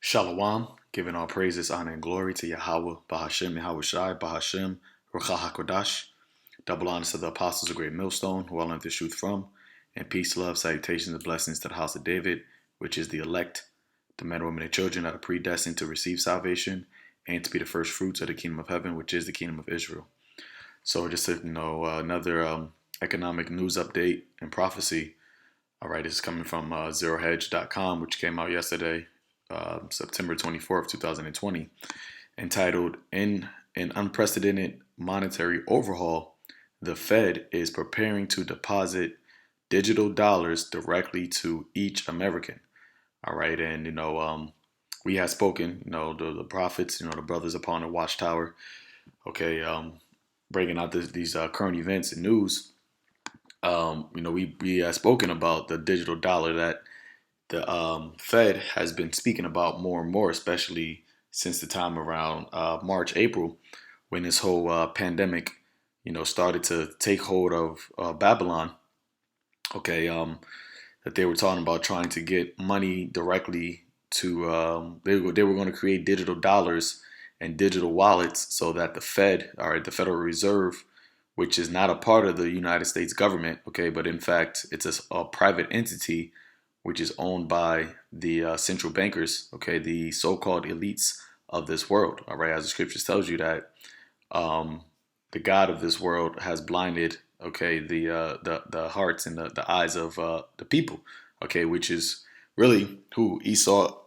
Shalom, giving all praises, honor, and glory to Yahawah, Bahashem, YAHAWASHI, Bahashem, Ruach HaKodash. Double honors to the apostles of Great Millstone, who all learned this truth from, and peace, love, salutations, and blessings to the house of David, which is the elect, the men, women, and children that are predestined to receive salvation and to be the first fruits of the kingdom of heaven, which is the kingdom of Israel. So just another economic news update and prophecy. All right, this is coming from ZeroHedge.com, which came out yesterday, September 24th, 2020, entitled, "In an Unprecedented Monetary Overhaul, the Fed is preparing to deposit digital dollars directly to each American." All right, and we have spoken, the prophets, the brothers upon the watchtower, okay, breaking out these current events and news. We have spoken about the digital dollar that the Fed has been speaking about more and more, especially since the time around March, April, when this whole pandemic, started to take hold of Babylon. Okay, that they were talking about trying to get money directly to. They were going to create digital dollars and digital wallets so that the Fed, all right, the Federal Reserve, which is not a part of the United States government, okay, but in fact it's a private entity which is owned by the central bankers, okay, the so-called elites of this world, all right, as the scriptures tells you that the God of this world has blinded, okay, the hearts and the eyes of the people, okay, which is really who Esau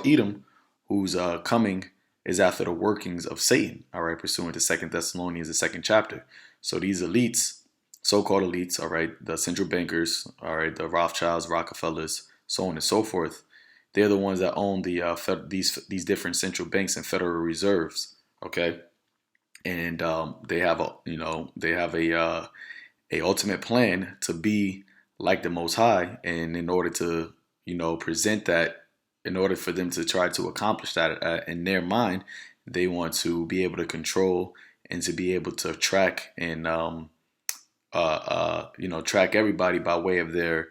Edom, who's coming is after the workings of Satan, all right, pursuant to 2 Thessalonians, the 2nd chapter. So these elites, so-called elites, all right, the central bankers, all right, the Rothschilds, Rockefellers, so on and so forth, they're the ones that own these different central banks and federal reserves, okay, and they have a ultimate plan to be like the Most High, and in order to present that, in order for them to try to accomplish that in their mind, they want to be able to control and to be able to track and track everybody by way of their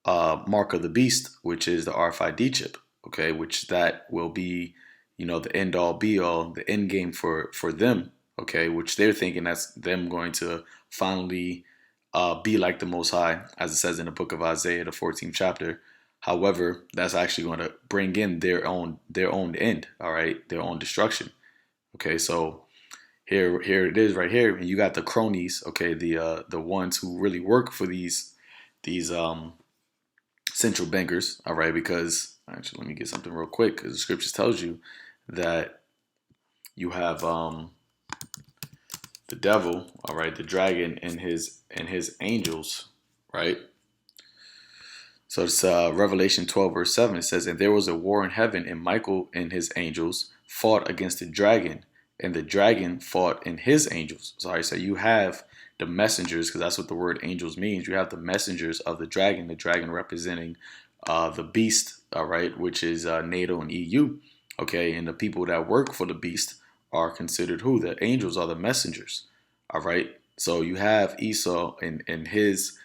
mark of the beast, which is the RFID chip. Okay, which that will be, the end all be all, the end game for them. Okay, which they're thinking that's them going to finally be like the Most High, as it says in the book of Isaiah, the 14th chapter. However, that's actually going to bring in their own end. All right, their own destruction. Okay, so here it is right here, and you got the cronies. Okay, the ones who really work for these central bankers. All right, because actually, let me get something real quick, because the scriptures tells you that you have the devil. All right, the dragon and his angels. Right. So it's Revelation 12, verse 7. It says, "And there was a war in heaven, and Michael and his angels fought against the dragon, and the dragon fought and his angels." Sorry, so you have the messengers, because that's what the word angels means. You have the messengers of the dragon representing the beast, all right, which is NATO and EU. Okay, and the people that work for the beast are considered who? The angels are the messengers. All right, so you have Esau and his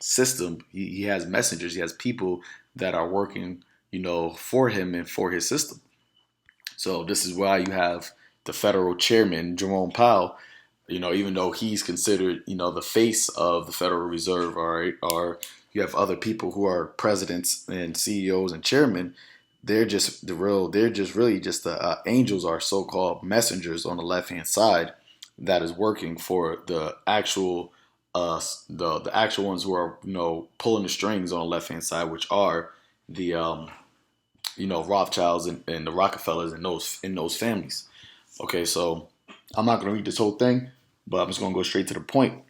system. He has messengers. He has people that are working, for him and for his system. So this is why you have the federal chairman, Jerome Powell, even though he's considered, the face of the Federal Reserve, all right, or you have other people who are presidents and CEOs and chairmen. They're just really just the angels, are so-called messengers on the left-hand side that is working for the actual the actual ones who are pulling the strings on the left hand side, which are the Rothschilds and the Rockefellers and those families. Okay, so I'm not going to read this whole thing, but I'm just going to go straight to the point.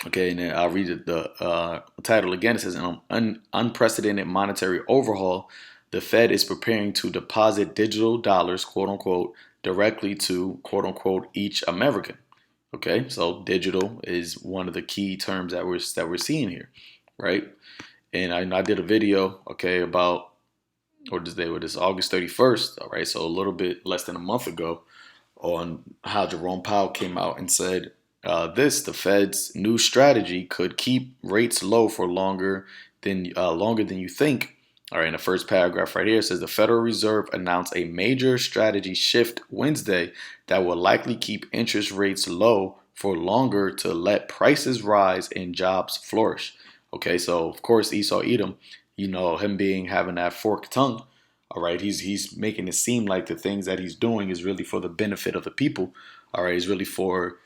Okay, and then I'll read the title again. It says, "An unprecedented monetary overhaul. The Fed is preparing to deposit digital dollars, quote unquote, directly to, quote unquote, each American." Okay, so digital is one of the key terms that we're seeing here, right? And I did a video, okay, about, or this August 31st, all right, so a little bit less than a month ago, on how Jerome Powell came out and said the Fed's new strategy could keep rates low for longer than you think, All right, in the first paragraph right here, it says the Federal Reserve announced a major strategy shift Wednesday that will likely keep interest rates low for longer to let prices rise and jobs flourish. Okay, so of course Esau Edom, him being having that forked tongue. All right, he's making it seem like the things that he's doing is really for the benefit of the people. All right, it's really for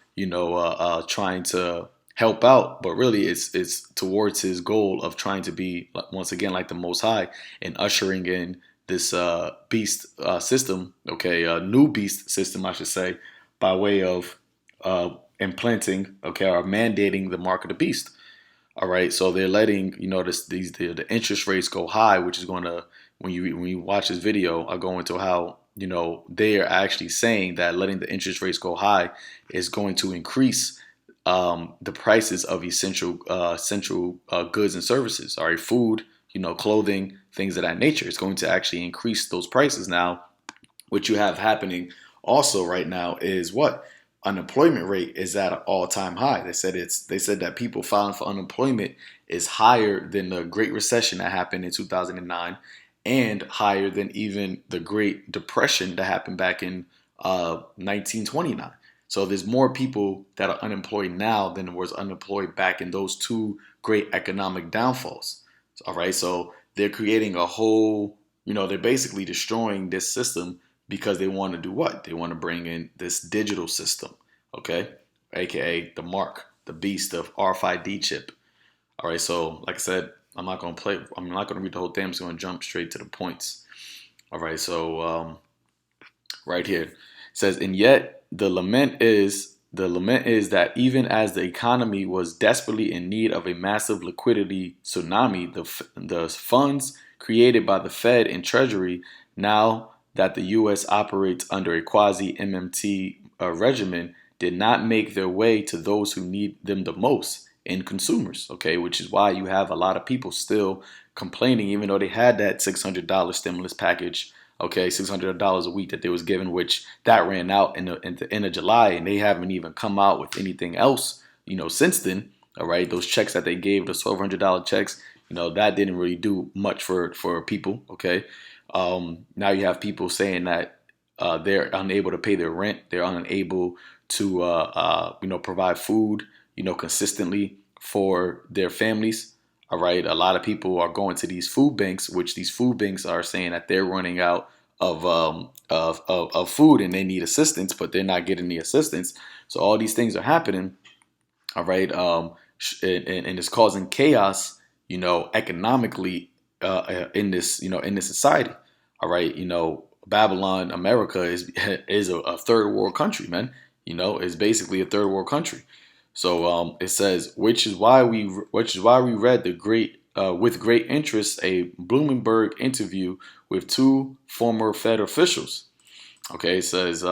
trying to help out, but really it's towards his goal of trying to be once again like the Most High and ushering in this beast system, okay, a new beast system, I should say, by way of implanting, okay, or mandating the mark of the beast. All right, so they're letting the interest rates go high, which is going to when you watch this video, I'll go into how they are actually saying that letting the interest rates go high is going to increase the prices of essential goods and services. All right, food, clothing, things of that nature. It's going to actually increase those prices. Now, what you have happening also right now is what? Unemployment rate is at an all-time high. They said that people filing for unemployment is higher than the Great Recession that happened in 2009 and higher than even the Great Depression that happened back in 1929. So there's more people that are unemployed now than was unemployed back in those two great economic downfalls. All right, so they're creating a whole, they're basically destroying this system because they want to do what? They want to bring in this digital system, okay? AKA the mark, the beast of RFID chip. All right, so like I said, I'm not going to read the whole thing. I'm just going to jump straight to the points. All right, so right here it says, and yet the lament is that even as the economy was desperately in need of a massive liquidity tsunami, the funds created by the Fed and Treasury, now that the U.S. operates under a quasi-MMT regimen, did not make their way to those who need them the most, in consumers, okay? Which is why you have a lot of people still complaining, even though they had that $600 stimulus package, okay, $600 a week that they was given, which that ran out in the end of July, and they haven't even come out with anything else, since then. All right, those checks that they gave, the $1,200 checks, that didn't really do much for people. Okay, now you have people saying that they're unable to pay their rent, they're unable to provide food, consistently for their families. All right, a lot of people are going to these food banks, which these food banks are saying that they're running out of food and they need assistance, but they're not getting the assistance. So all these things are happening. All right, and it's causing chaos, economically in this society. All right, Babylon, America is a third world country, man. It's basically a third world country. So it says, which is why we read with great interest a Bloomberg interview with two former Fed officials. Okay, it says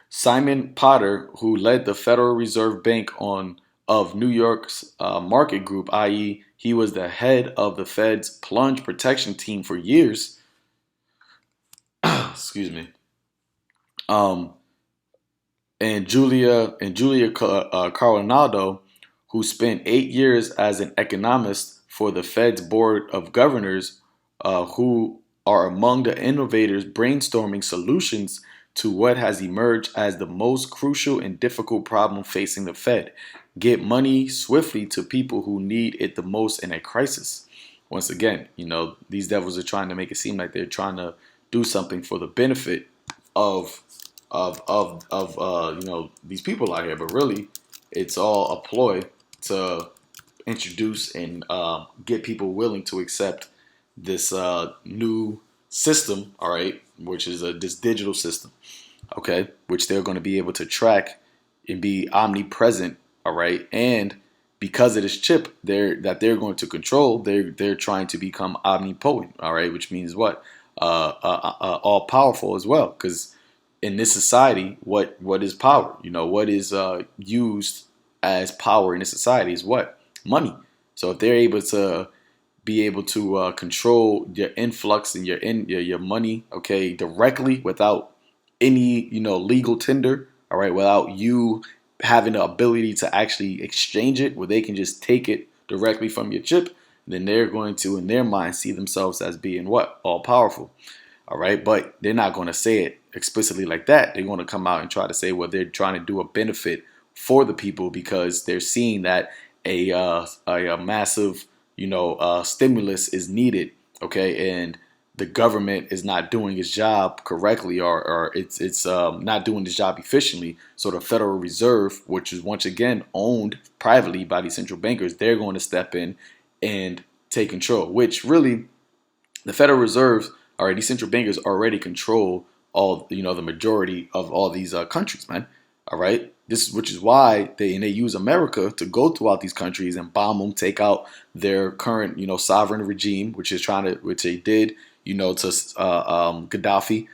Simon Potter, who led the Federal Reserve Bank of New York's market group, i.e., he was the head of the Fed's plunge protection team for years. Excuse me. And Julia Coronado, who spent 8 years as an economist for the Fed's Board of Governors, who are among the innovators brainstorming solutions to what has emerged as the most crucial and difficult problem facing the Fed: get money swiftly to people who need it the most in a crisis. Once again, these devils are trying to make it seem like they're trying to do something for the benefit of these people out here, but really it's all a ploy to introduce and get people willing to accept this new system, all right, which is this digital system, okay, which they're going to be able to track and be omnipresent, all right, and because of this chip they're going to control, they're trying to become omnipotent, all right, which means what? All powerful as well, because in this society, what is power? What is used as power in this society is what? Money. So if they're able to control your influx and your money, okay, directly without any legal tender, all right, without you having the ability to actually exchange it, where they can just take it directly from your chip, then they're going to, in their mind, see themselves as being what? All powerful. All right. But they're not going to say it explicitly like that. They're going to come out and try to say, well, they're trying to do a benefit for the people because they're seeing that a massive, stimulus is needed. Okay. And the government is not doing its job correctly, or it's not doing its job efficiently. So the Federal Reserve, which is once again owned privately by these central bankers, they're going to step in and take control, which really the Federal Reserve, all right, these central bankers already control all, the majority of all these countries, man. All right. Which is why they use America to go throughout these countries and bomb them, take out their current, sovereign regime, which they did, to Gaddafi,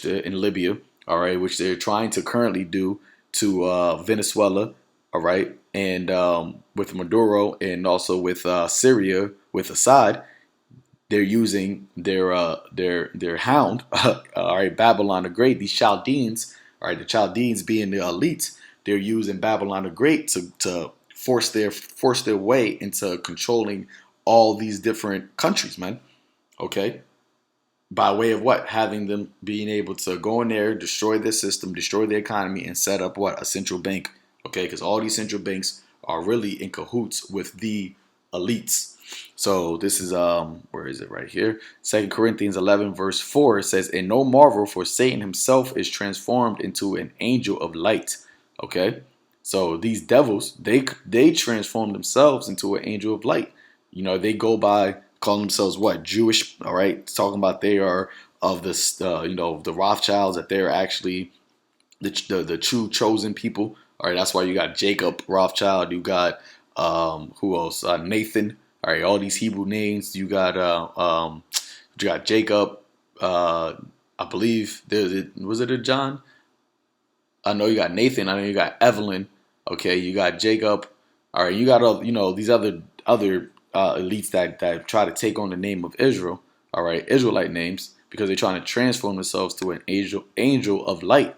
in Libya, all right, which they're trying to currently do to Venezuela, all right, and with Maduro, and also with Syria with Assad. They're using their hound, all right, Babylon the Great, these Chaldeans, all right, the Chaldeans being the elites. They're using Babylon the Great to force their way into controlling all these different countries, man. Okay, by way of what? Having them being able to go in there, destroy their system, destroy the economy, and set up what? A central bank. Okay, because all these central banks are really in cahoots with the elites. So this is where is it? Right here, 2 Corinthians 11 verse 4. It says, "And no marvel, for Satan himself is transformed into an angel of light." Okay, so these devils, they transform themselves into an angel of light. They go by calling themselves what? Jewish. All right, talking about they are of this, the Rothschilds, that they're actually the true chosen people. All right, that's why you got Jacob Rothschild. You got who else? Nathan. All right, all these Hebrew names. You got Jacob. I believe was it a John? I know you got Nathan. I know you got Evelyn. Okay, you got Jacob. All right, you got these other elites that try to take on the name of Israel. All right, Israelite names, because they're trying to transform themselves to an angel of light.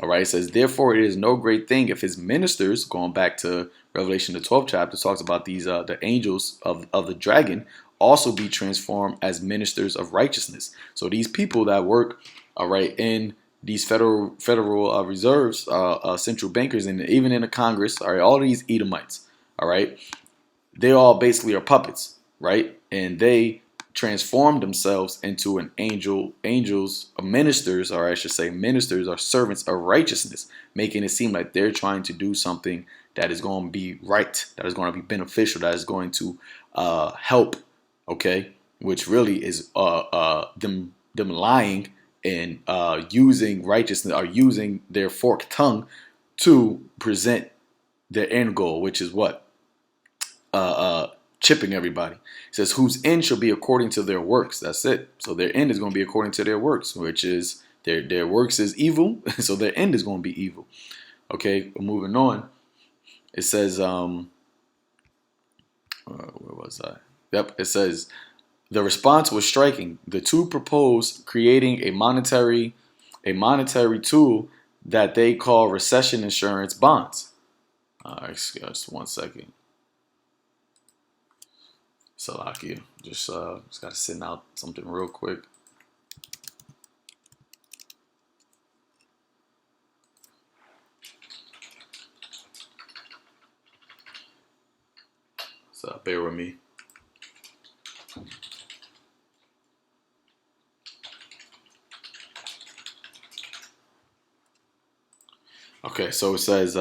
All right, it says, "Therefore it is no great thing if his ministers," going back to Revelation the 12th chapter, talks about these the angels of the dragon, "also be transformed as ministers of righteousness." So these people that work, all right, in these federal reserves, central bankers, and even in the Congress, all right, all these Edomites, all right, they all basically are puppets, right? And they transform themselves into an angels, ministers, or I should say ministers or servants of righteousness, making it seem like they're trying to do something that is going to be right, that is going to be beneficial, that is going to help, okay? Which really is them lying and using righteousness, or using their forked tongue to present their end goal, which is what? Chipping everybody. It says, "Whose end shall be according to their works." That's it. So their end is going to be according to their works, which is their works is evil. So their end is going to be evil. Okay, moving on. It says, where was I? Yep, it says, "The response was striking. The two proposed creating a monetary tool that they call recession insurance bonds." Just 1 second. Salakia, just got to send out something real quick. So bear with me. Okay, so it says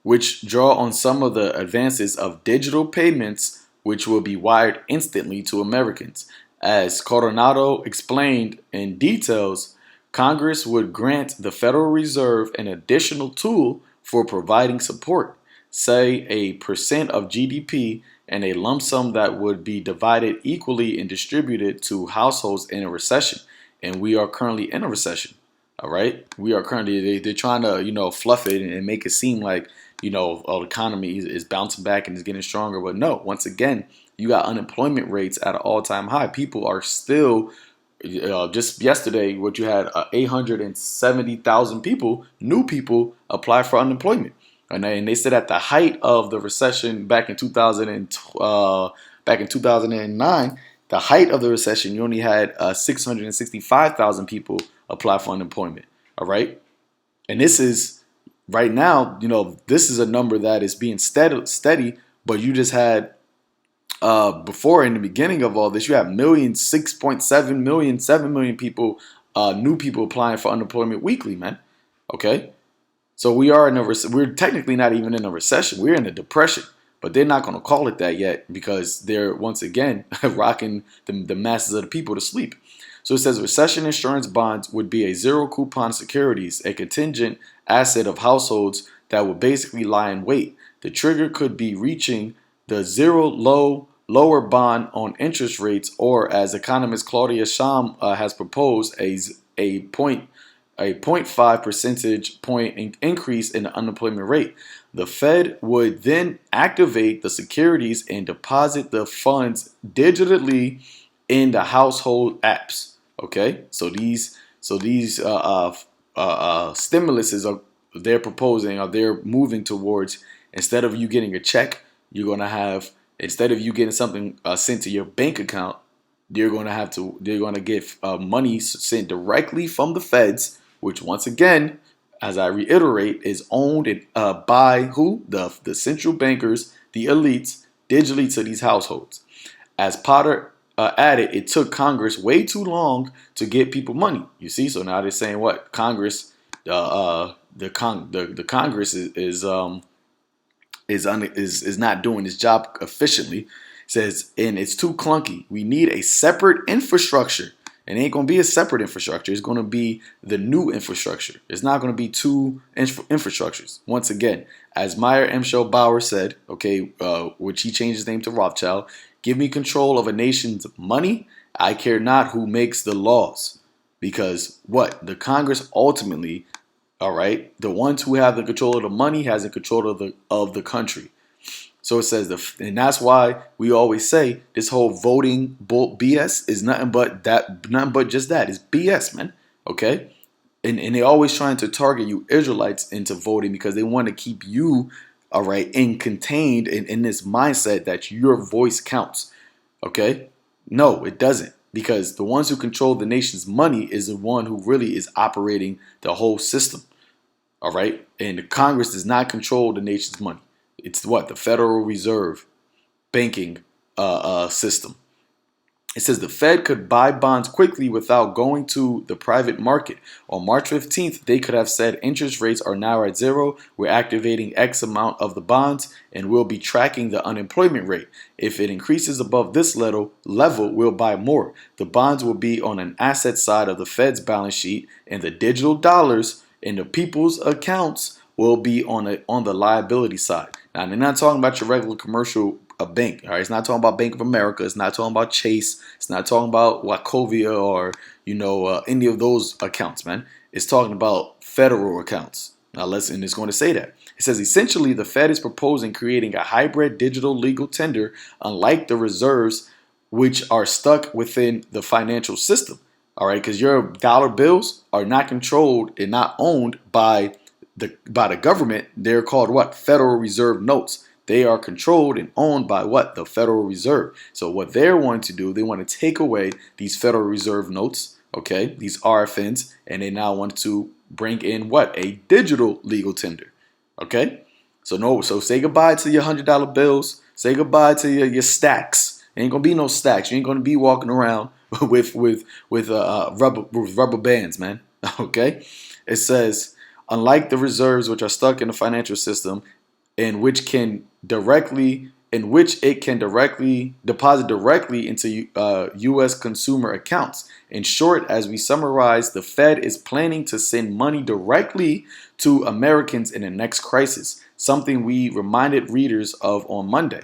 which draw on some of the advances of digital payments, which will be wired instantly to Americans. As Coronado explained in details, Congress would grant the Federal Reserve an additional tool for providing support, say a percent of GDP, and a lump sum that would be divided equally and distributed to households in a recession. And we are currently in a recession. All right, we are currently, they're trying to fluff it and make it seem like the economy is bouncing back and is getting stronger, but no. Once again, you got unemployment rates at an all-time high. People are still Just yesterday, what you had 870,000 people, new people, apply for unemployment, and they said at the height of the recession back in 2009, the height of the recession, you only had 665,000 people apply for unemployment. All right, and this is right now, this is a number that is being steady, but you just had before in the beginning of all this, you have millions, 6.7 million, 7 million people, new people applying for unemployment weekly, man. Okay. So we are in we're technically not even in a recession. We're in a depression, but they're not going to call it that yet because they're once again rocking the masses of the people to sleep. So it says recession insurance bonds would be a zero coupon securities, a contingent asset of households that would basically lie in wait. The trigger could be reaching the lower bond on interest rates, or as economist Claudia Sham has proposed, a 0.5 percentage point increase in the unemployment rate. The Fed would then activate the securities and deposit the funds digitally in the household apps. Okay, so these stimuluses they're proposing, or they're moving towards, instead of you getting a check, you're gonna have, instead of you getting something sent to your bank account, they're gonna get money sent directly from the feds, which once again, as I reiterate, is owned by who? The central bankers, the elites, digitally to these households. As Potter added, it took Congress way too long to get people money. You see, so now they're saying what? Congress, the Congress is not doing its job efficiently. It says, and it's too clunky. We need a separate infrastructure. It ain't going to be a separate infrastructure. It's going to be the new infrastructure. It's not going to be two infrastructures. Once again, as Meyer M. Bauer said, okay, which he changed his name to Rothschild, give me control of a nation's money. I care not who makes the laws. Because what? The Congress ultimately, all right, the ones who have the control of the money has the control of the country. So it says, and that's why we always say this whole voting BS is nothing but just that. It's BS, man. Okay, and they're always trying to target you Israelites into voting because they want to keep you, all right, contained in this mindset that your voice counts. Okay, no, it doesn't, because the ones who control the nation's money is the one who really is operating the whole system. All right, and the Congress does not control the nation's money. It's what? The Federal Reserve banking system. It says the Fed could buy bonds quickly without going to the private market. On March 15th, they could have said interest rates are now at zero. We're activating X amount of the bonds and we'll be tracking the unemployment rate. If it increases above this level, we'll buy more. The bonds will be on an asset side of the Fed's balance sheet, and the digital dollars in the people's accounts will be on the liability side. Now, they're not talking about your regular commercial bank. All right, it's not talking about Bank of America. It's not talking about Chase. It's not talking about Wachovia or any of those accounts, man. It's talking about federal accounts. Now, and it's going to say that. It says essentially the Fed is proposing creating a hybrid digital legal tender, unlike the reserves, which are stuck within the financial system. All right, because your dollar bills are not controlled and not owned by the government. They're called what? Federal Reserve notes. They are controlled and owned by what? The Federal Reserve. So what they're wanting to do, they want to take away these Federal Reserve notes, okay, these RFNs, and they now want to bring in what? A digital legal tender, okay? So say goodbye to your $100 bills. Say goodbye to your stacks. Ain't gonna be no stacks. You ain't gonna be walking around with rubber bands, man. Okay? It says, unlike the reserves, which are stuck in the financial system, in which it can directly deposit directly into U.S. consumer accounts. In short, as we summarize, the Fed is planning to send money directly to Americans in the next crisis, something we reminded readers of on Monday.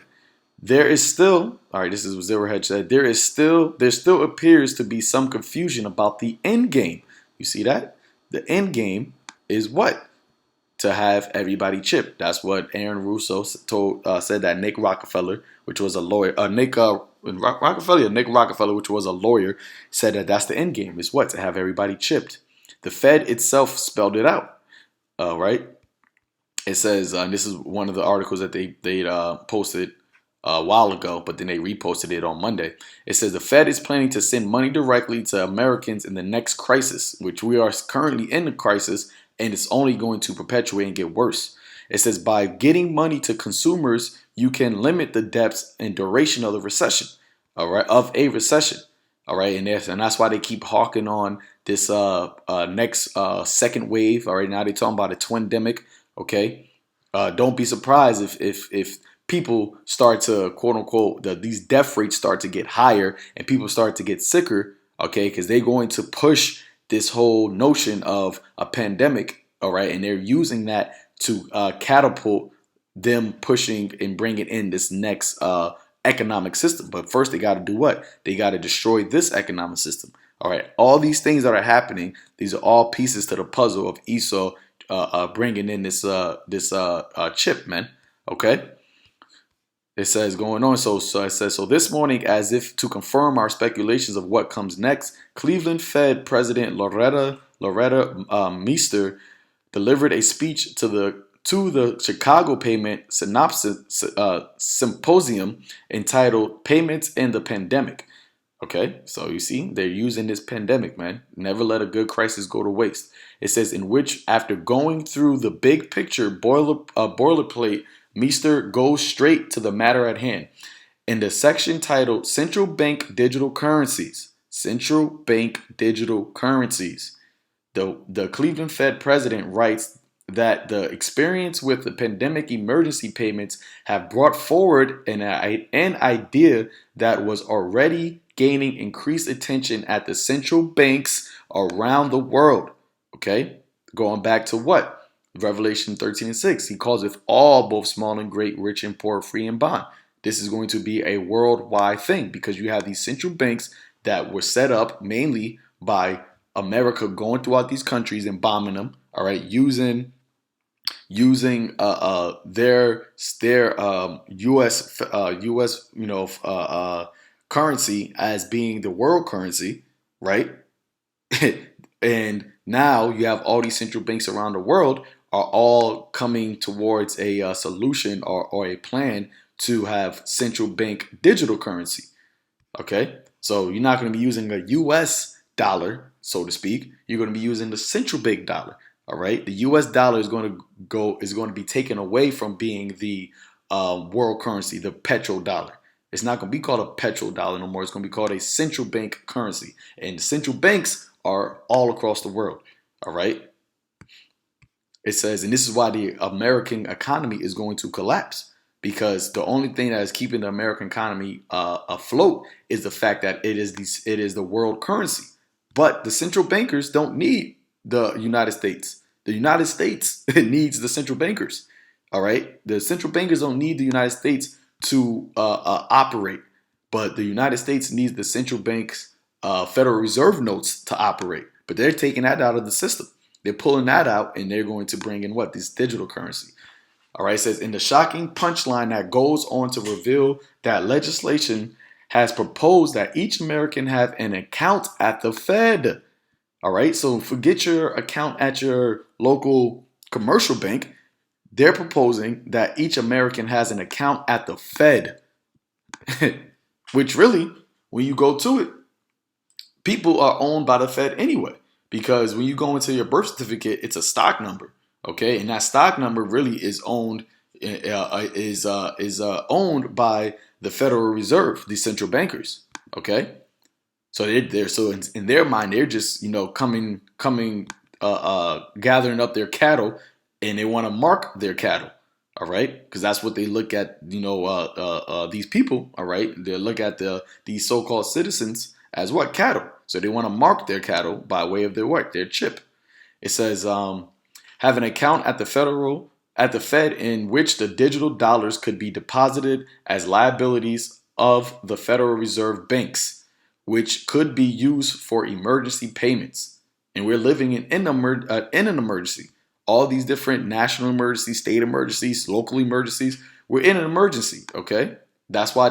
There is still, all right, this is what Zero Hedge said, there still appears to be some confusion about the end game. You see that? The end game is what? to have everybody chipped. That's what Aaron Russo said that Nick Rockefeller, which was a lawyer, Nick Rockefeller, which was a lawyer, said that that's the end game. Is what? To have everybody chipped. The Fed itself spelled it out. Right? It says, and this is one of the articles that they posted a while ago, but then they reposted it on Monday. It says the Fed is planning to send money directly to Americans in the next crisis, which we are currently in the crisis, and it's only going to perpetuate and get worse. It says by getting money to consumers, you can limit the depths and duration of the recession. All right, of a recession. All right, and that's why they keep hawking on this next second wave. All right, now they're talking about a twindemic. Okay, don't be surprised if people start to quote unquote these death rates start to get higher and people start to get sicker. Okay, because they're going to push this whole notion of a pandemic. All right, and they're using that to catapult them pushing and bringing in this next economic system. But first, they got to do what? They got to destroy this economic system. All right, all these things that are happening, these are all pieces to the puzzle of Esau bringing in this chip, man. Okay. It says going on. So it says, so this morning, as if to confirm our speculations of what comes next, Cleveland Fed President Loretta Meister delivered a speech to the Chicago Payment Synopsis Symposium entitled Payments in the Pandemic. Okay, so you see, they're using this pandemic, man. Never let a good crisis go to waste. It says, in which, after going through the big picture boilerplate, Meister goes straight to the matter at hand. In the section titled Central Bank Digital Currencies, Central Bank Digital Currencies, the Cleveland Fed president writes that the experience with the pandemic emergency payments have brought forward an idea that was already gaining increased attention at the central banks around the world. Okay, going back to what? Revelation 13:6. He calls it all, both small and great, rich and poor, free and bond. This is going to be a worldwide thing because you have these central banks that were set up mainly by America going throughout these countries and bombing them. All right, using their US currency as being the world currency, right? And now you have all these central banks around the world are all coming towards a solution or a plan to have central bank digital currency. Okay, so you're not going to be using a US dollar, so to speak. You're going to be using the central bank dollar. All right, the US dollar is going to be taken away from being the world currency, the petrodollar. It's not going to be called a petrodollar no more. It's going to be called a central bank currency, and central banks are all across the world. All right. It says, and this is why the American economy is going to collapse, because the only thing that is keeping the American economy afloat is the fact that it is the world currency. But the central bankers don't need the United States. The United States needs the central bankers. All right. The central bankers don't need the United States to operate, but the United States needs the central bank's Federal Reserve notes to operate. But they're taking that out of the system. They're pulling that out, and they're going to bring in what? This digital currency. All right, it says, in the shocking punchline that goes on to reveal that legislation has proposed that each American have an account at the Fed. All right, so forget your account at your local commercial bank. They're proposing that each American has an account at the Fed, which really, when you go to it, people are owned by the Fed anyway. Because when you go into your birth certificate, it's a stock number, okay, and that stock number really is owned owned by the Federal Reserve, the central bankers, okay. So they're so in their mind, they're just gathering up their cattle, and they want to mark their cattle, all right, because that's what they look at. These people, all right, they look at these so-called citizens as what? Cattle. So they want to mark their cattle by way of their chip. It says, have an account at the Fed in which the digital dollars could be deposited as liabilities of the Federal Reserve banks, which could be used for emergency payments. And we're living in an emergency. All these different national emergencies, state emergencies, local emergencies. We're in an emergency, okay? That's why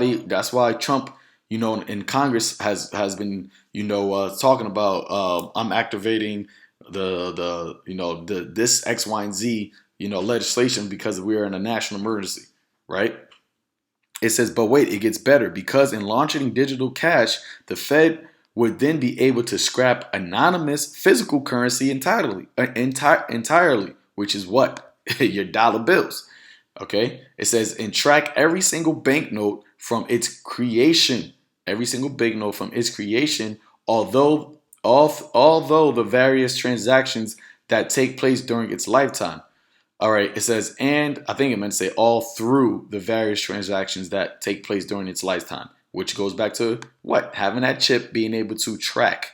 Trump, in Congress has been, talking about I'm activating this X, Y, and Z, legislation because we're in a national emergency, right? It says, but wait, it gets better because in launching digital cash, the Fed would then be able to scrap anonymous physical currency entirely, which is what? Your dollar bills. Okay? It says, and track every single banknote from its creation. Every single banknote from its creation, although the various transactions that take place during its lifetime. All right, it says, and I think it meant to say all through the various transactions that take place during its lifetime, which goes back to what? Having that chip, being able to track,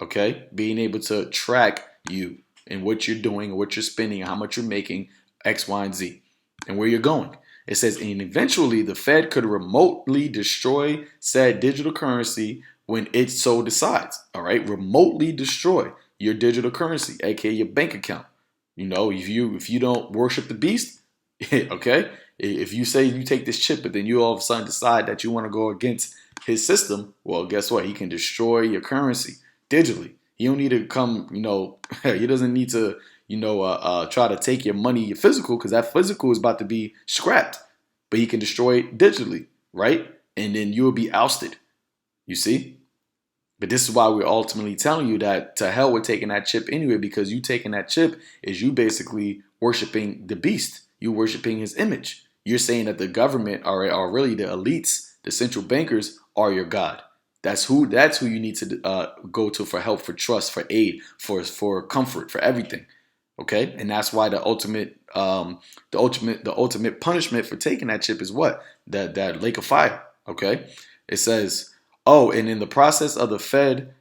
okay? Being able to track you and what you're doing, what you're spending, how much you're making, X, Y, and Z, and where you're going. It says, and eventually the Fed could remotely destroy said digital currency when it so decides, all right? Remotely destroy your digital currency, aka your bank account. If you don't worship the beast, okay. If you say you take this chip, but then you all of a sudden decide that you want to go against his system, well, guess what? He can destroy your currency digitally. He don't need to come. He doesn't need to. Try to take your money, your physical, because that physical is about to be scrapped. But he can destroy it digitally, right? And then you will be ousted. You see. But this is why we're ultimately telling you that to hell with taking that chip anyway, because you taking that chip is you basically worshiping the beast. You worshiping his image. You're saying that the government are really the elites, the central bankers are your God. That's who you need to go to for help, for trust, for aid, for comfort, for everything. Okay, and that's why the ultimate punishment for taking that chip is what? That lake of fire. Okay, it says. Oh, and in the process of the Fed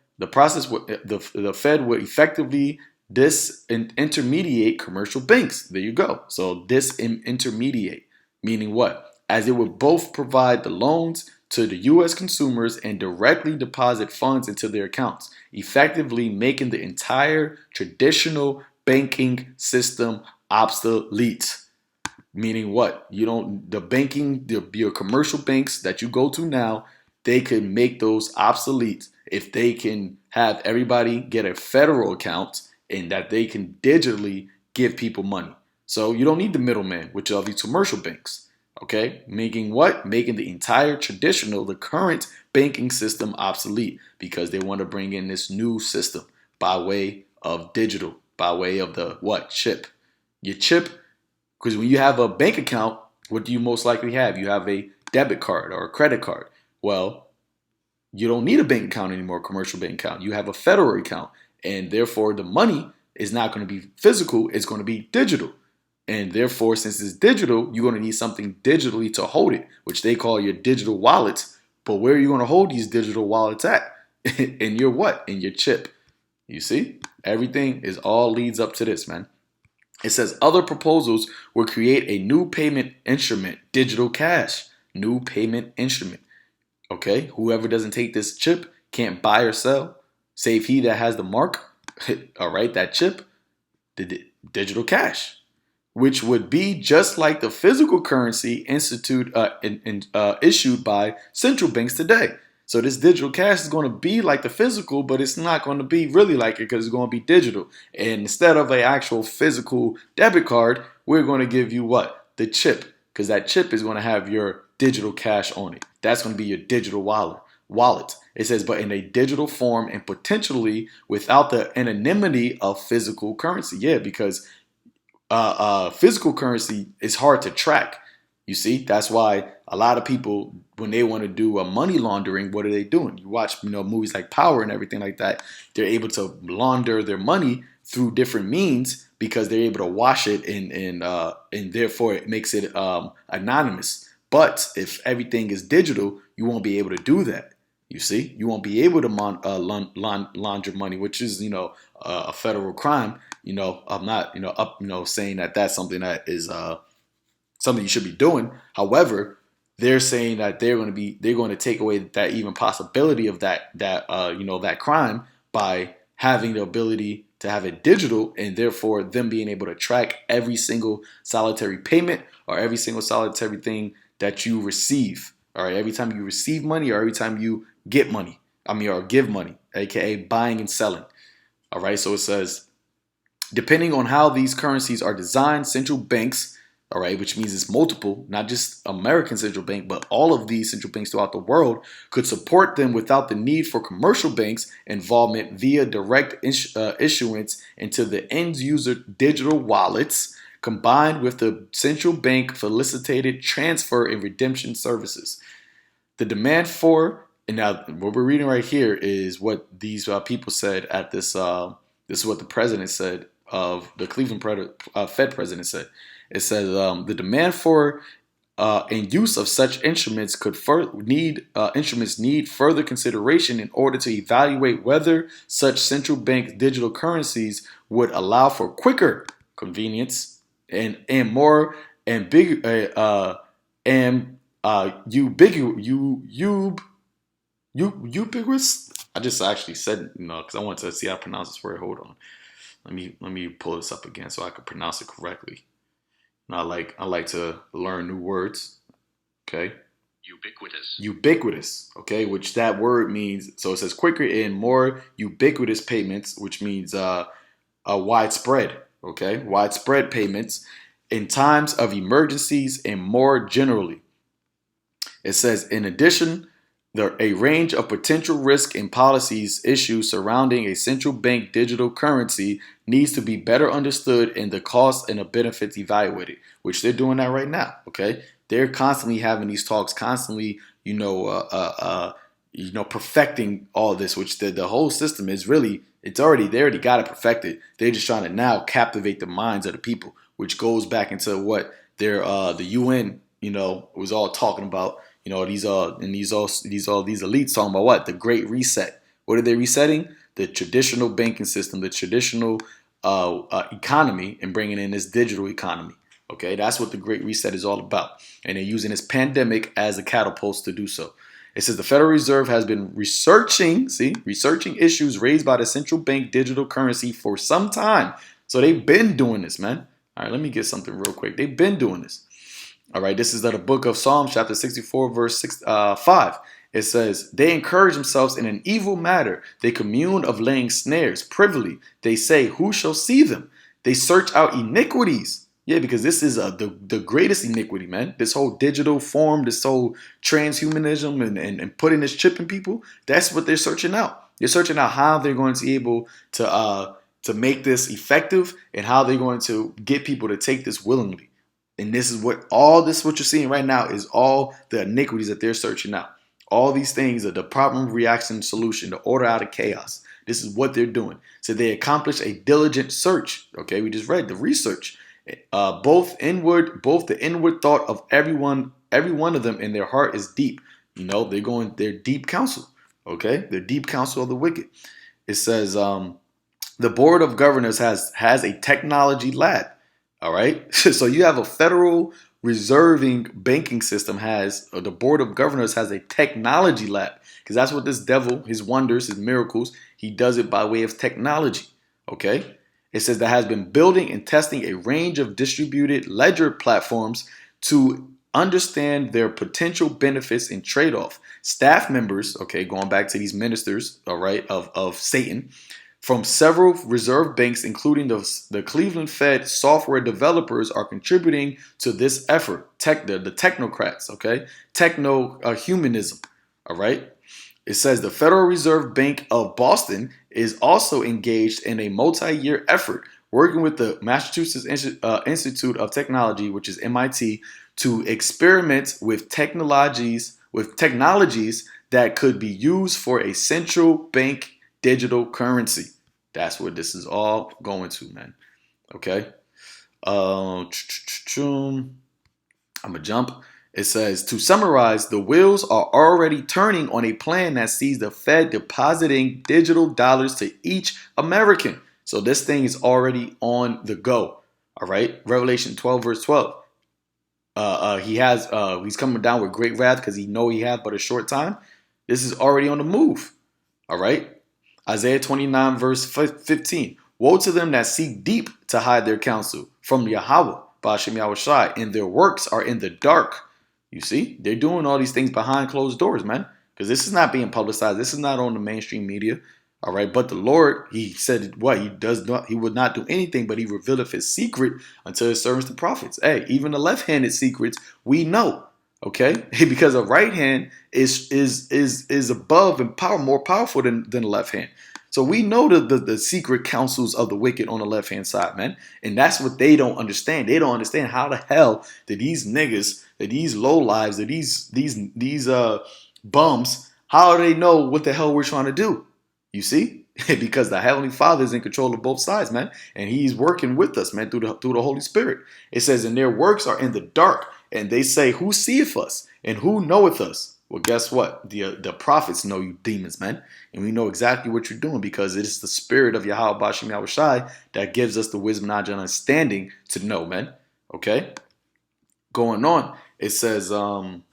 would effectively disintermediate commercial banks. There you go. So disintermediate, meaning what? As it would both provide the loans to the U.S. consumers and directly deposit funds into their accounts, effectively making the entire traditional banking system obsolete. Meaning what? Your commercial banks that you go to now, they can make those obsolete if they can have everybody get a federal account and that they can digitally give people money. So you don't need the middleman, which are these commercial banks. Okay? Making what? Making the entire the current banking system obsolete because they want to bring in this new system by way of digital, by way of the what? Chip. Your chip, because when you have a bank account, what do you most likely have? You have a debit card or a credit card. Well, you don't need a bank account anymore, a commercial bank account. You have a federal account, and therefore the money is not going to be physical, it's going to be digital. And therefore, since it's digital, you're going to need something digitally to hold it, which they call your digital wallets. But where are you going to hold these digital wallets at? In your what? In your chip. You see? Everything is all leads up to this, man. It says other proposals will create a new payment instrument, digital cash, new payment instrument. Okay, whoever doesn't take this chip can't buy or sell, save he that has the mark. All right, that chip, the digital cash, which would be just like the physical currency issued by central banks today. So this digital cash is going to be like the physical, but it's not going to be really like it because it's going to be digital. And instead of an actual physical debit card, we're going to give you what? The chip, because that chip is going to have your digital cash on it. That's going to be your digital wallet. It says, but in a digital form and potentially without the anonymity of physical currency. Yeah, because physical currency is hard to track. You see, that's why a lot of people, when they want to do a money laundering, what are they doing? You watch, movies like Power and everything like that. They're able to launder their money through different means because they're able to wash it and therefore it makes it anonymous. But if everything is digital, you won't be able to do that. You see, you won't be able to launder money, which is, a federal crime. I'm not, saying that that's something that is something you should be doing. However, they're saying that they're going to take away that even possibility of that crime by having the ability to have it digital, and therefore them being able to track every single solitary payment or every single solitary thing that you receive. All right, every time you receive money or every time you get money, or give money, aka buying and selling. All right, so it says, depending on how these currencies are designed, central banks, all right, which means it's multiple, not just American central bank, but all of these central banks throughout the world could support them without the need for commercial banks' involvement via direct issuance into the end user digital wallets, combined with the central bank facilitated transfer and redemption services. The demand for, and now what we're reading right here is what these people said at this. This is what the president said of the Cleveland Fed president said. It says the demand for and use of such instruments need further consideration in order to evaluate whether such central bank digital currencies would allow for quicker convenience and more ubiquitous. I just actually said because I want to see how to pronounce this word. Hold on, let me pull this up again so I can pronounce it correctly. And I like to learn new words. Okay. Ubiquitous. Okay, which that word means. So it says quicker and more ubiquitous payments, which means a widespread. Okay, widespread payments in times of emergencies and more generally. It says, in addition, a range of potential risk and policies issues surrounding a central bank digital currency needs to be better understood and the costs and the benefits evaluated, which they're doing that right now. Okay, they're constantly having these talks, constantly, perfecting all this, which the whole system is really, they already got it perfected. They're just trying to now captivate the minds of the people, which goes back into what the UN, was all talking about. These elites talking about what? The Great Reset. What are they resetting? The traditional banking system, the traditional economy, and bringing in this digital economy. Okay, that's what the Great Reset is all about. And they're using this pandemic as a catapult to do so. It says the Federal Reserve has been researching issues raised by the central bank digital currency for some time. So they've been doing this, man. All right, let me get something real quick. They've been doing this. All right, this is the book of Psalms, chapter 64, verse 5. It says, they encourage themselves in an evil matter. They commune of laying snares privily. They say, who shall see them? They search out iniquities. Yeah, because this is the greatest iniquity, man. This whole digital form, this whole transhumanism and putting this chip in people, that's what they're searching out. They're searching out how they're going to be able to make this effective and how they're going to get people to take this willingly. And this is what you're seeing right now is all the iniquities that they're searching out. All these things are the problem, reaction, solution, the order out of chaos. This is what they're doing. So they accomplish a diligent search. Okay, we just read the research. Both the inward thought of every one of them in their heart is deep. They're deep counsel. Okay, they're deep counsel of the wicked. It says the board of governors has a technology lab. All right. So you have a federal reserving banking system the board of governors has a technology lab, because that's what this devil, his wonders, his miracles, he does it by way of technology. Okay. It says that has been building and testing a range of distributed ledger platforms to understand their potential benefits and trade-off. Staff members, okay, going back to these ministers, all right, of Satan, from several reserve banks, including the Cleveland Fed software developers, are contributing to this effort. The technocrats, okay? Humanism, all right? It says the Federal Reserve Bank of Boston is also engaged in a multi-year effort working with the Massachusetts Institute of Technology, which is MIT, to experiment with technologies that could be used for a central bank digital currency. That's what this is all going to, man. Okay. I'm gonna jump. It says, to summarize, the wheels are already turning on a plan that sees the Fed depositing digital dollars to each American. So this thing is already on the go. All right. Revelation 12, verse 12. He's coming down with great wrath because he has but a short time. This is already on the move. All right. Isaiah 29, verse 15. Woe to them that seek deep to hide their counsel from Yahawah, Ba'ashem YAHAWASHI, and their works are in the dark. You see, they're doing all these things behind closed doors, man, because this is not being publicized. This is not on the mainstream media. All right, but the Lord, he said what? He would not do anything, but he revealeth his secret unto his servants, the prophets. Hey, even the left-handed secrets, we know. Okay, because a right hand is above and more powerful than the left hand. So we know the secret counsels of the wicked on the left hand side, man. And that's what they don't understand. They don't understand how the hell did these niggas, that these low lives, that these bums, how do they know what the hell we're trying to do? You see? Because the Heavenly Father is in control of both sides, man. And he's working with us, man, through the Holy Spirit. It says, and their works are in the dark. And they say, who seeth us? And who knoweth us? Well, guess what? The prophets know you demons, man. And we know exactly what you're doing because it is the spirit of Yahawah, Ba'ashem YAHAWASHI that gives us the wisdom, knowledge, and understanding to know, man. Okay? Going on, it says, digital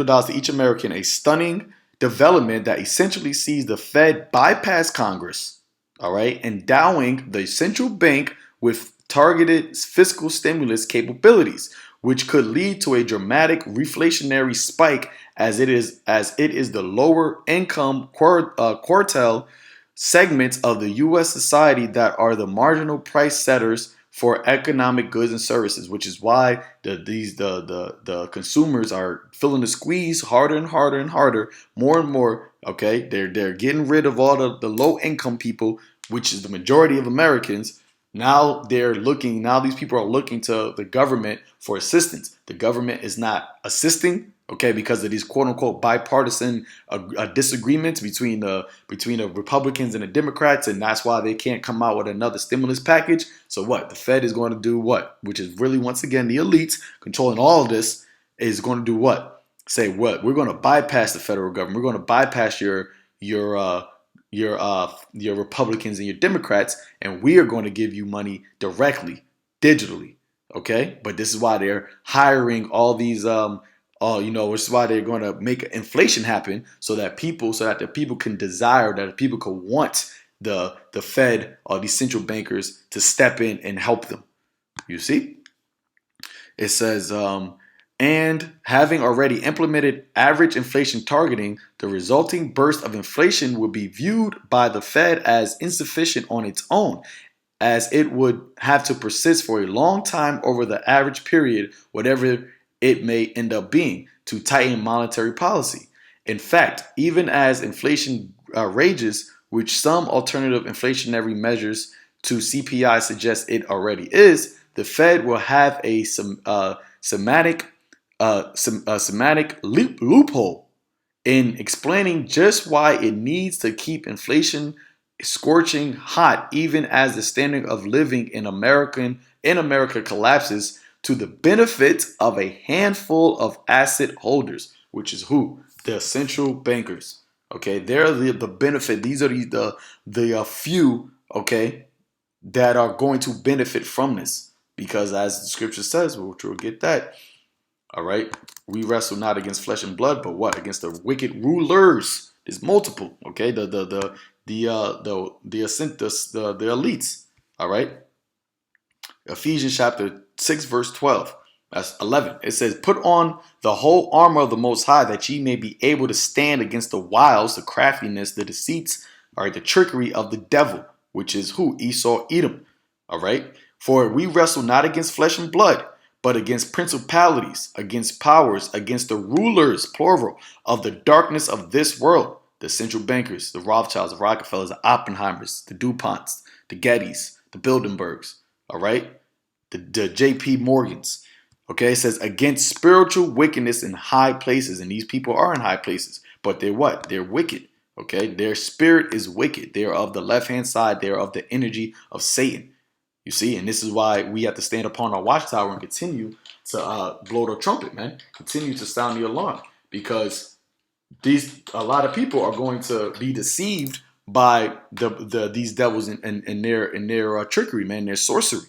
dollars to each American, a stunning development that essentially sees the Fed bypass Congress, all right, endowing the central bank with targeted fiscal stimulus capabilities, which could lead to a dramatic reflationary spike as it is the lower income quartile segments of the U.S. society that are the marginal price setters for economic goods and services, which is why the consumers are feeling the squeeze harder and harder and harder, more and more. Okay, they're getting rid of all the low income people, which is the majority of Americans. Now these people are looking to the government for assistance. The government is not assisting, okay, because of these quote unquote bipartisan disagreements between the Republicans and the Democrats, and that's why they can't come out with another stimulus package. So what? The Fed is going to do what? Which is really, once again, the elites controlling all of this is going to do what? Say what? We're going to bypass the federal government. We're going to bypass your Republicans and your Democrats, and we are going to give you money directly, digitally. Okay, but this is why they're hiring all these, which is why they're going to make inflation happen so that the people can desire, that the people can want the Fed or these central bankers to step in and help them. You see, it says, and having already implemented average inflation targeting, the resulting burst of inflation would be viewed by the Fed as insufficient on its own, as it would have to persist for a long time over the average period, whatever it may end up being, to tighten monetary policy. In fact, even as inflation rages, which some alternative inflationary measures to CPI suggest it already is, the Fed will have a semantic loophole in explaining just why it needs to keep inflation scorching hot, even as the standard of living in America collapses to the benefit of a handful of asset holders, which is who? The central bankers. Okay, they're the benefit. These are the few, okay, that are going to benefit from this, because as the scripture says, which we'll get that. All right, we wrestle not against flesh and blood, but what? Against the wicked rulers. There's multiple. Okay, the elites. All right. Ephesians chapter 6 verse 12. That's 11. It says, "Put on the whole armor of the Most High, that ye may be able to stand against the wiles, the craftiness, the deceits, all right, the trickery of the devil," which is who? Esau, Edom. All right. "For we wrestle not against flesh and blood, but against principalities, against powers, against the rulers, plural, of the darkness of this world," the central bankers, the Rothschilds, the Rockefellers, the Oppenheimers, the DuPonts, the Gettys, the Bilderbergs, all right, the JP Morgans. Okay, it says against spiritual wickedness in high places, and these people are in high places, but they're what? They're wicked. Okay, their spirit is wicked. They are of the left-hand side. They are of the energy of Satan. You see, and this is why we have to stand upon our watchtower and continue to blow the trumpet, man. Continue to sound the alarm, because a lot of people are going to be deceived by these devils and their trickery, man, their sorcery.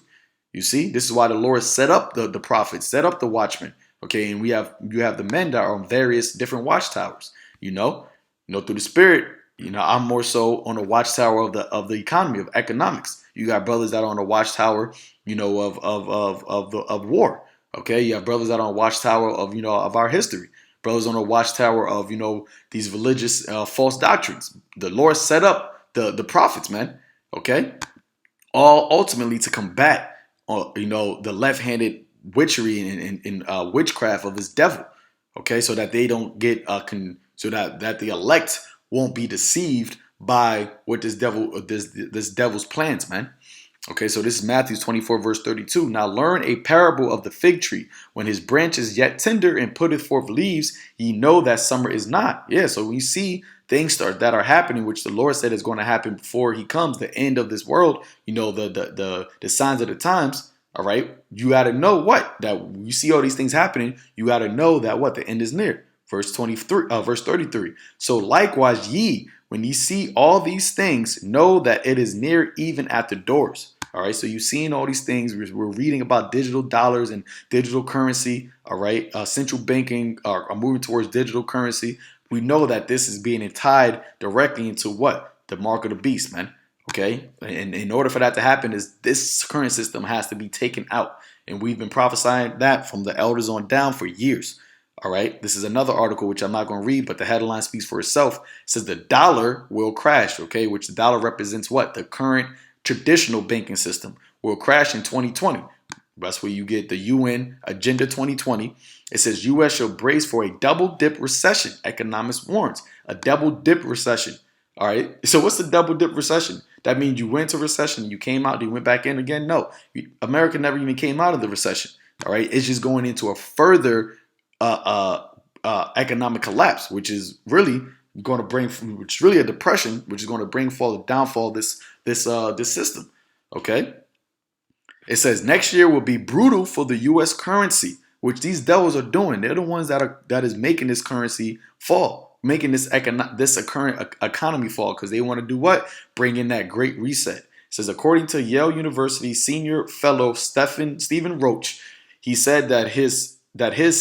You see, this is why the Lord set up the prophets, set up the watchmen. Okay, and you have the men that are on various different watchtowers. Through the Spirit, I'm more so on the watchtower of the economy, of economics. You got brothers that are on the watchtower, of war. Okay, you have brothers that are on the watchtower of our history. Brothers on the watchtower of these religious false doctrines. The Lord set up the prophets, man. Okay, all ultimately to combat, the left-handed witchery and witchcraft of this devil. Okay, so that they don't get so that the elect won't be deceived by what this devil's plans, man. Okay, so this is Matthew 24, verse 32. Now learn a parable of the fig tree. When his branch is yet tender and putteth forth leaves, ye know that summer is not. Yeah, so we see things that are happening, which the Lord said is going to happen before he comes, the end of this world, the signs of the times. All right, you got to know that you see all these things happening. You got to know that the end is near. Verse 23, verse 33. So likewise, ye, when ye see all these things, know that it is near, even at the doors. All right, so you've seen all these things. We're reading about digital dollars and digital currency. All right, central banking are moving towards digital currency. We know that this is being tied directly into the mark of the beast, man. Okay, and in order for that to happen, this current system has to be taken out, and we've been prophesying that from the elders on down for years. All right, this is another article which I'm not going to read, but the headline speaks for itself. It says the dollar will crash. Okay, which the dollar represents the current traditional banking system will crash in 2020. That's where you get the UN Agenda 2020. It says U.S. shall brace for a double dip recession. Economists warns a double dip recession. All right. So what's the double dip recession? That means you went to recession, you came out, you went back in again. No, America never even came out of the recession. All right. It's just going into a further economic collapse, which is really a depression, which is going to bring the downfall of this system. Okay. It says next year will be brutal for the U.S. currency, which these devils are doing. They're the ones that is making this currency fall, making this current economy fall, because they want to do what? Bring in that great reset. It says according to Yale University senior fellow Stephen Roach, he said that his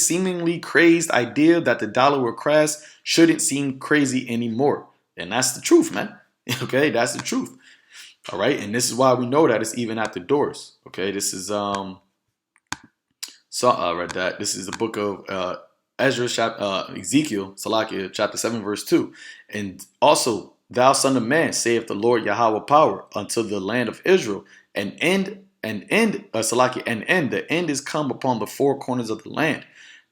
seemingly crazed idea that the dollar will crash shouldn't seem crazy anymore. And that's the truth, man. Okay, that's the truth. All right, and this is why we know that it's even at the doors. Okay, this is I read that. This is the book of Ezekiel, Salakia, chapter 7, verse 2. And also, thou son of man, saith the Lord Yahawah power unto the land of Israel, the end is come upon the four corners of the land.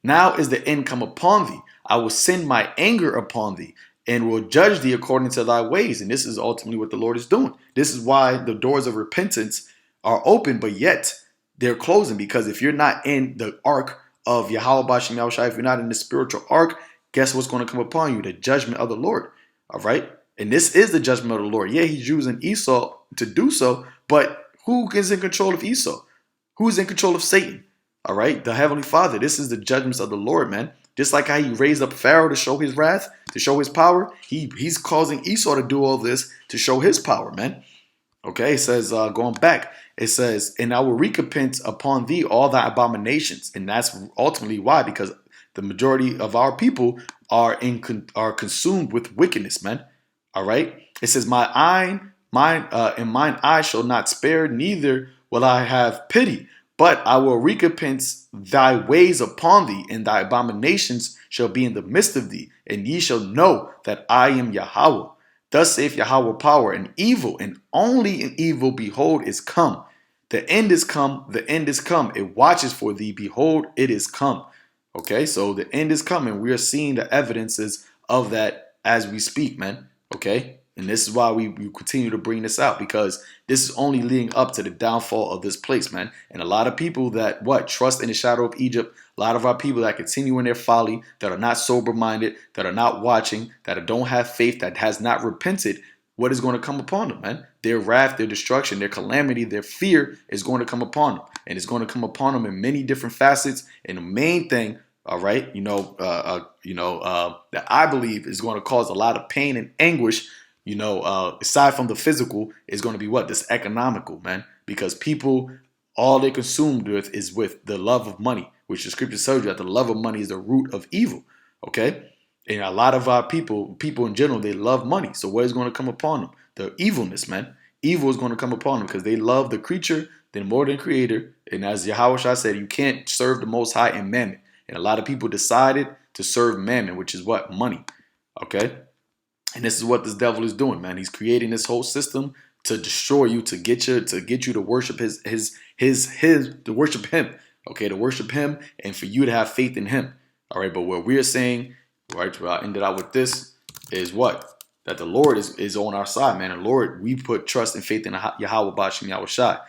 Now is the end come upon thee. I will send my anger upon thee, and will judge thee according to thy ways. And this is ultimately what the Lord is doing. This is why the doors of repentance are open, but yet they're closing. Because if you're not in the ark of YAHAWASHI, if you're not in the spiritual ark, guess what's going to come upon you? The judgment of the Lord. All right? And this is the judgment of the Lord. Yeah, he's using Esau to do so, but who is in control of Esau? Who's in control of Satan? All right? The Heavenly Father. This is the judgments of the Lord, man. Just like how he raised up Pharaoh to show his wrath, to show his power, he's causing Esau to do all this to show his power, man. Okay, it says, going back, it says, and I will recompense upon thee all thy abominations. And that's ultimately why, because the majority of our people are consumed with wickedness, man. All right. It says, mine eye shall not spare, neither will I have pity. But I will recompense thy ways upon thee, and thy abominations shall be in the midst of thee, and ye shall know that I am Yahawah. Thus saith Yahawah power, and evil, and only an evil, behold, is come. The end is come, the end is come. It watches for thee, behold, it is come. Okay, so the end is coming. We are seeing the evidences of that as we speak, man. Okay. And this is why we continue to bring this out, because this is only leading up to the downfall of this place, man. And a lot of people that trust in the shadow of Egypt, a lot of our people that continue in their folly, that are not sober-minded, that are not watching, that don't have faith, that has not repented, what is going to come upon them, man? Their wrath, their destruction, their calamity, their fear is going to come upon them. And it's going to come upon them in many different facets. And the main thing, all right, that I believe is going to cause a lot of pain and anguish, aside from the physical, is going to be this economical, man. Because people, all they're consumed with is with the love of money, which the scripture tells you that the love of money is the root of evil. Okay. And a lot of our people in general, they love money. So what is going to come upon them? The evilness, man. Evil is going to come upon them because they love the creature than more than creator. And as Yahawashi said, you can't serve the Most High and mammon. And a lot of people decided to serve mammon, which is what? Money. Okay? And this is what this devil is doing, man. He's creating this whole system to destroy you, to get you to worship to worship him. Okay, to worship him and for you to have faith in him. All right, but what we're saying, right, I ended out with this, is what? That the Lord is on our side, man. And Lord, we put trust and faith in Yahawah Bashim Yahawashi.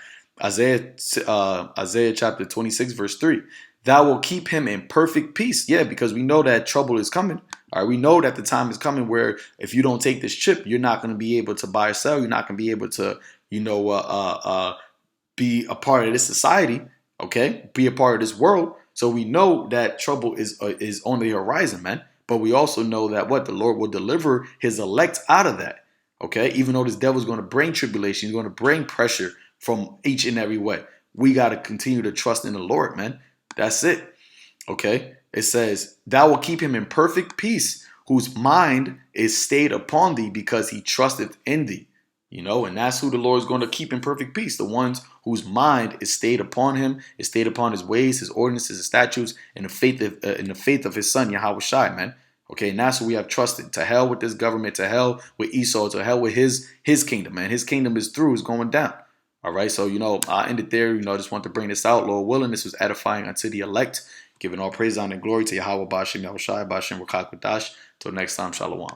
Isaiah chapter 26, verse 3. Thou will keep him in perfect peace. Yeah, because we know that trouble is coming. All right, we know that the time is coming where if you don't take this chip, you're not going to be able to buy or sell. You're not going to be able to, be a part of this society. Okay, be a part of this world. So we know that trouble is on the horizon, man. But we also know that what the Lord will deliver his elect out of that. Okay, even though this devil is going to bring tribulation, he's going to bring pressure from each and every way. We got to continue to trust in the Lord, man. That's it. Okay. It says, thou will keep him in perfect peace, whose mind is stayed upon thee because he trusteth in thee. And that's who the Lord is going to keep in perfect peace. The ones whose mind is stayed upon him, is stayed upon his ways, his ordinances, his statutes, and the faith of his son, Yahawashi, man. Okay, and that's what we have trusted. To hell with this government, to hell with Esau, to hell with his kingdom, man. His kingdom is through, is going down. All right, so, I ended there. I just want to bring this out. Lord willing, this was edifying unto the elect. Giving all praise, honor, and glory to Yahawah Bashim Yahawashi, Bashim Rakak Wadash. Till next time, Shalom.